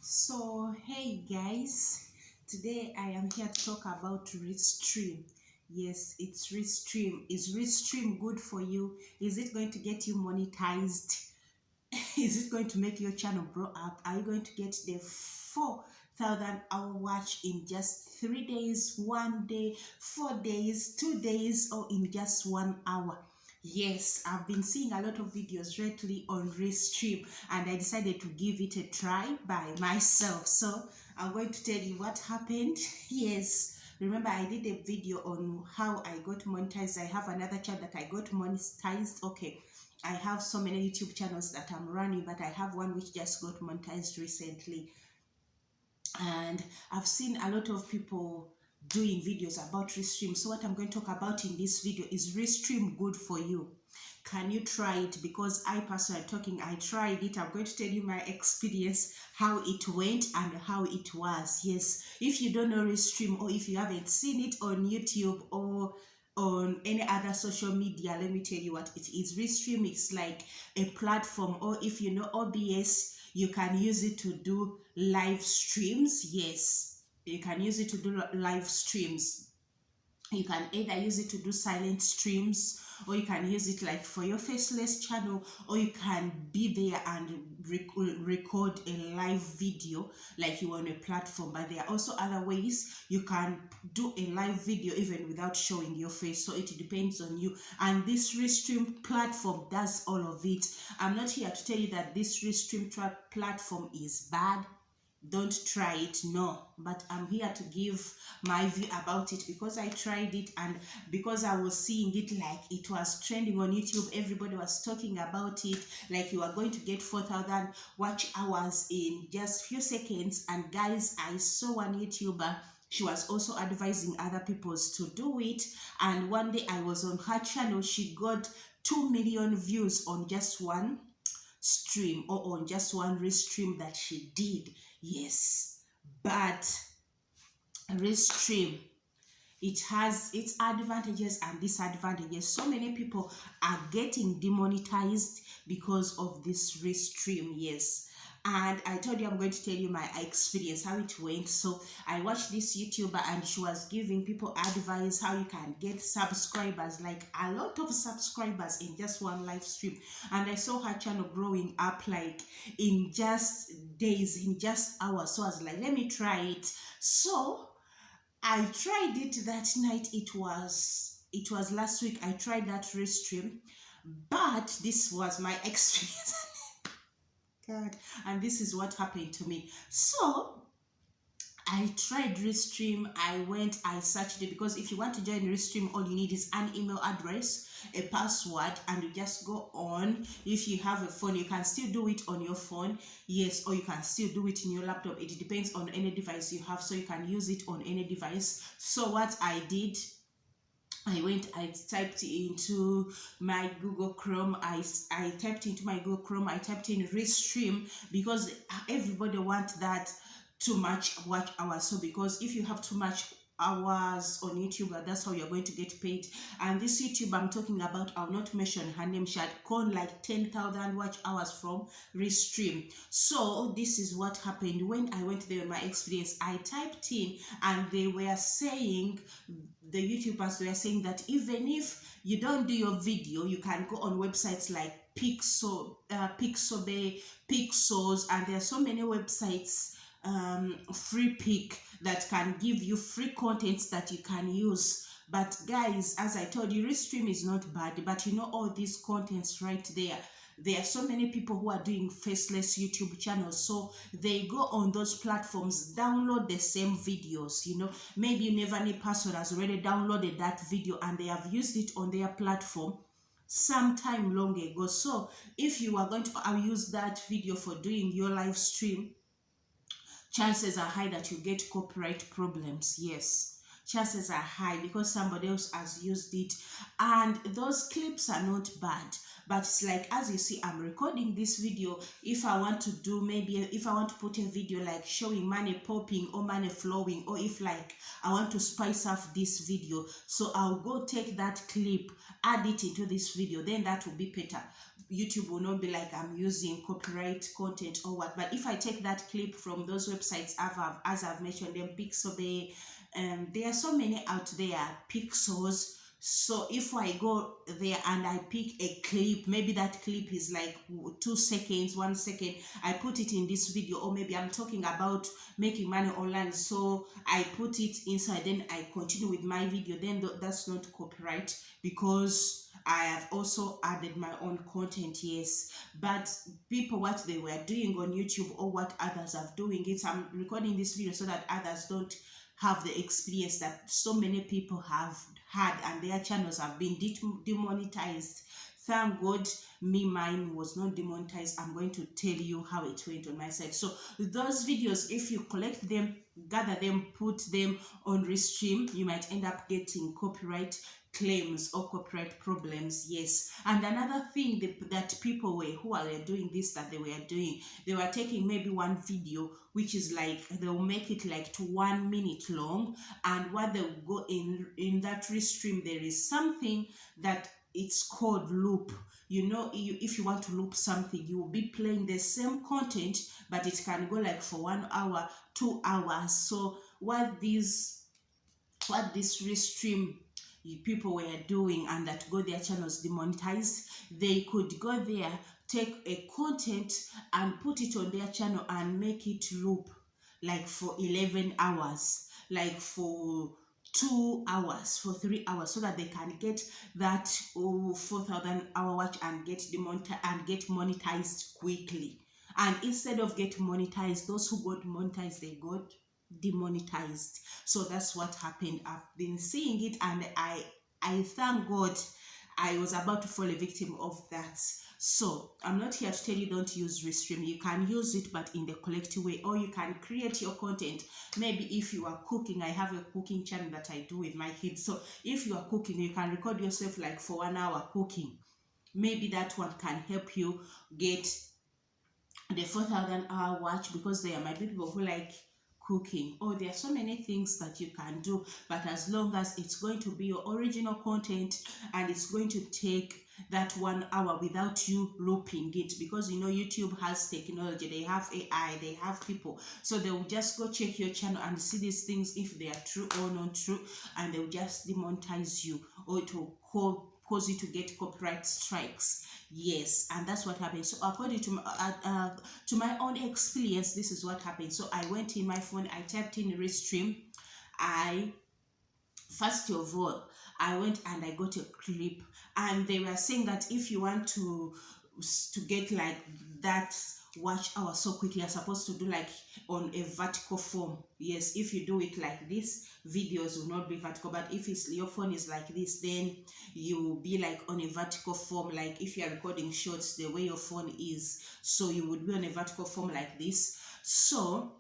So hey guys, today I am here to talk about Restream. Yes, it's Restream. Is Restream good for you? Is it going to get you monetized? Is it going to make your channel blow up? Are you going to get the 4,000 hour watch in just 3 days, 1 day, 4 days, 2 days, or in just 1 hour? Yes, I've been seeing a lot of videos lately on Restream, and I decided to give it a try by myself. So I'm going to tell you what happened. Yes, remember I did a video on how I got monetized. I have another channel that I got monetized. Okay, I have so many YouTube channels that I'm running, but I have one which just got monetized recently. And I've seen a lot of people doing videos about Restream. So what I'm going to talk about in this video is Restream good for you? Can you try it? Because I personally I tried it. I'm going to tell you my experience, how it went and how it was. Yes, if you don't know Restream, or if you haven't seen it on YouTube or on any other social media, let me tell you what it is. Restream is like a platform, or if you know OBS, you can use it to do live streams. Yes, you can use it to do live streams. You can either use it to do silent streams, or you can use it like for your faceless channel, or you can be there and record a live video like you on a platform. But there are also other ways you can do a live video even without showing your face, so it depends on you. And this Restream platform does all of it. I'm not here to tell you that this Restream platform is bad. Don't try it, no, but I'm here to give my view about it because I tried it, and because I was seeing it like it was trending on YouTube. Everybody was talking about it like you are going to get 4,000 watch hours in just few seconds. And guys, I saw one YouTuber, she was also advising other people to do it, and one day I was on her channel, she got 2 million views on just one stream, or on just one Restream that she did. Yes, but Restream, it has its advantages and disadvantages. So many people are getting demonetized because of this Restream. Yes, and I told you I'm going to tell you my experience, how it went. So I watched this YouTuber, and she was giving people advice how you can get subscribers, like a lot of subscribers in just one live stream. And I saw her channel growing up like in just days, in just hours. So I was like, let me try it. So I tried it that night. It was last week. I tried that Restream, but this was my experience. God, and this is what happened to me. So I tried Restream. I searched it, because if you want to join Restream, all you need is an email address, a password, and you just go on. If you have a phone, you can still do it on your phone. Yes, or you can still do it in your laptop. It depends on any device you have, so you can use it on any device. So what I did, I typed into my Google Chrome. I typed into my Google Chrome, I typed in Restream, because everybody wants that too much watch hours. So because if you have too much hours on YouTube, that's how you're going to get paid. And this YouTube I'm talking about, I'll not mention her name, she had gone like 10,000 watch hours from Restream. So this is what happened when I went there. My experience, I typed in, and they were saying, the YouTubers were saying that even if you don't do your video, you can go on websites like Pixabay, Pixels, and there are so many websites, free pick, that can give you free contents that you can use. But guys, as I told you, Restream is not bad, but you know, all these contents right there, there are so many people who are doing faceless YouTube channels, so they go on those platforms, download the same videos. You know, maybe you never need person has already downloaded that video, and they have used it on their platform some time long ago. So if you are going to use that video for doing your live stream, chances are high that you get copyright problems. Yes, chances are high, because somebody else has used it, and those clips are not bad. But it's like, as you see, I'm recording this video. If I want to do, maybe if I want to put a video like showing money popping or money flowing, or if like I want to spice up this video, so I'll go take that clip, add it into this video, then that will be better. YouTube will not be like I'm using copyright content or what. But if I take that clip from those websites, as I've mentioned them, Pixabay, there are so many out there, Pixels. So if I go there and I pick a clip, maybe that clip is like 2 seconds, 1 second, I put it in this video, or maybe I'm talking about making money online, so I put it inside, then I continue with my video, then that's not copyright, because I have also added my own content. Yes, but people, what they were doing on YouTube or what others are doing, it, I'm recording this video so that others don't have the experience that so many people have had, and their channels have been demonetized. Thank God mine was not demonetized. I'm going to tell you how it went on my side. So those videos, if you collect them, gather them, put them on Restream, you might end up getting copyright claims or copyright problems. Yes. And another thing that people who are doing this, that they were doing, they were taking maybe one video, which is like, they'll make it like to 1 minute long, and what they'll go in that Restream, there is something that it's called loop. You know, if you want to loop something, you will be playing the same content, but it can go like for 1 hour, 2 hours. So what this Restream people were doing, and that got their channels demonetized, they could go there, take a content and put it on their channel and make it loop like for 11 hours, like for 2 hours, for 3 hours, so that they can get that 4,000 hour watch and get monetized quickly. And instead of get monetized, those who got monetized, they got demonetized. So that's what happened. I've been seeing it, and I thank God I was about to fall a victim of that. So I'm not here to tell you don't use Restream. You can use it, but in the collective way, or you can create your content. Maybe if you are cooking, I have a cooking channel that I do with my kids. So if you are cooking, you can record yourself like for 1 hour cooking. Maybe that one can help you get the 4,000 hour watch, because there might be people who like cooking. Oh, there are so many things that you can do, but as long as it's going to be your original content, and it's going to take that 1 hour without you looping it, because you know YouTube has technology, they have AI, they have people, so they will just go check your channel and see these things, if they are true or not true, and they will just demonetize you, or it will cause you to get copyright strikes. Yes, and that's what happened. So according to my own experience, this is what happened. So I went in my phone, I typed in Restream. First of all, I went and I got a clip, and they were saying that if you want to get like that watch hour so quickly, you're supposed to do like on a vertical form. Yes, if you do it like this, videos will not be vertical, but if your phone is like this, then you will be like on a vertical form, like if you are recording shorts the way your phone is, so you would be on a vertical form like this. So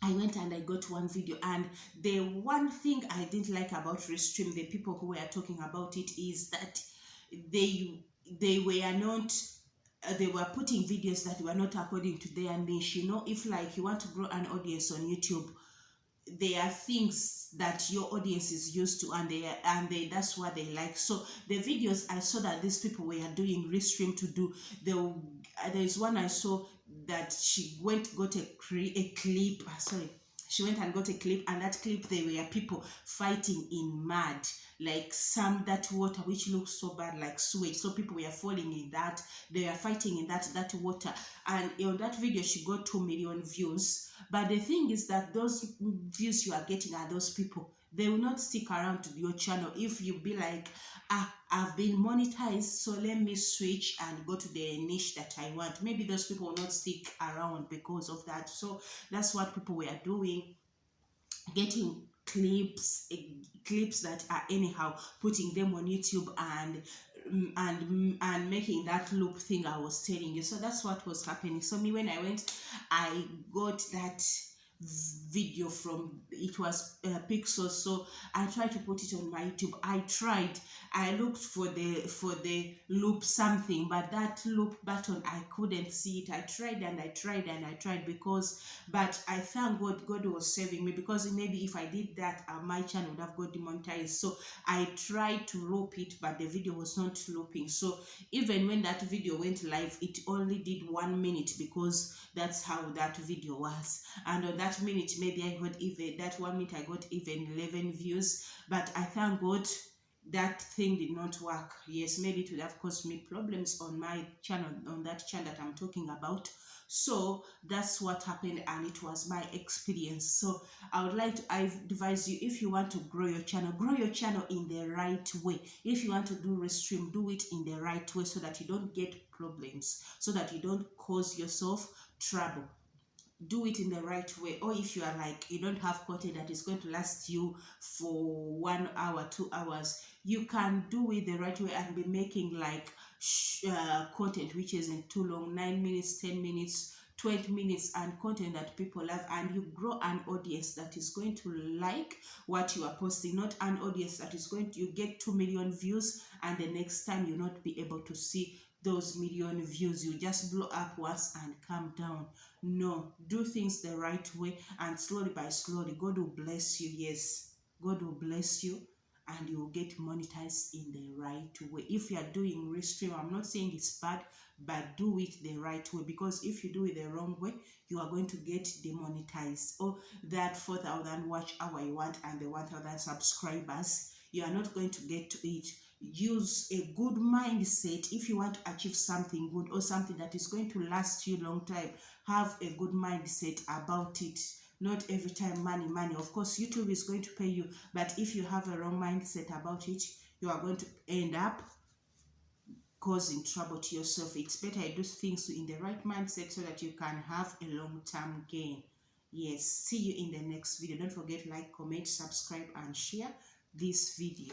I went and I got one video, and the one thing I didn't like about Restream, the people who were talking about it, is that they were not they were putting videos that were not according to their niche. You know, if like you want to grow an audience on YouTube, there are things that your audience is used to, and they that's what they like. So the videos I saw that these people were doing Restream to do, there's one I saw that she got a clip. Sorry, she went and got a clip, and that clip, there were people fighting in mud, like that water which looks so bad, like sewage. So people were falling in that, they are fighting in that water, and on that video she got 2 million views. But the thing is that those views you are getting are those people, they will not stick around to your channel. If you be like, I've been monetized, so let me switch and go to the niche that I want, maybe those people will not stick around because of that. So that's what people were doing, getting clips that are anyhow, putting them on YouTube, and making that loop thing I was telling you. So that's what was happening. So me, when I went, I got that video from, it was pixels, so I tried to put it on my YouTube. I looked for the loop something, but that loop button I couldn't see it. I tried and I tried and I tried, because but I thank God was saving me, because maybe if I did that, my channel would have got demonetized. So I tried to loop it, but the video was not looping. So even when that video went live, it only did 1 minute, because that's how that video was. And on that minute, maybe I got even, that 1 minute I got even 11 views. But I thank God that thing did not work. Yes, maybe it would have caused me problems on my channel, on that channel that I'm talking about. So that's what happened, and it was my experience. So I advise you, if you want to grow your channel in the right way. If you want to do Restream, do it in the right way, so that you don't get problems, so that you don't cause yourself trouble. Do it in the right way. Or if you are like, you don't have content that is going to last you for 1 hour, 2 hours, you can do it the right way and be making like content which isn't too long, 9 minutes, 10 minutes, 20 minutes, and content that people love, and you grow an audience that is going to like what you are posting, not an audience that is going to, you get 2 million views and the next time you'll not be able to see those million views. You just blow up once and calm down. No, do things the right way, and slowly by slowly God will bless you. Yes, God will bless you, and you will get monetized in the right way. If you are doing Restream, I'm not saying it's bad, but do it the right way, because if you do it the wrong way, you are going to get demonetized. Or that 4,000 watch hour you want and the 1,000 subscribers, you are not going to get to it. Use a good mindset. If you want to achieve something good, or something that is going to last you a long time, have a good mindset about it. Not every time money, money. Of course, YouTube is going to pay you, but if you have a wrong mindset about it, you are going to end up causing trouble to yourself. It's better you do things in the right mindset, so that you can have a long-term gain. Yes, see you in the next video. Don't forget, like, comment, subscribe, and share this video.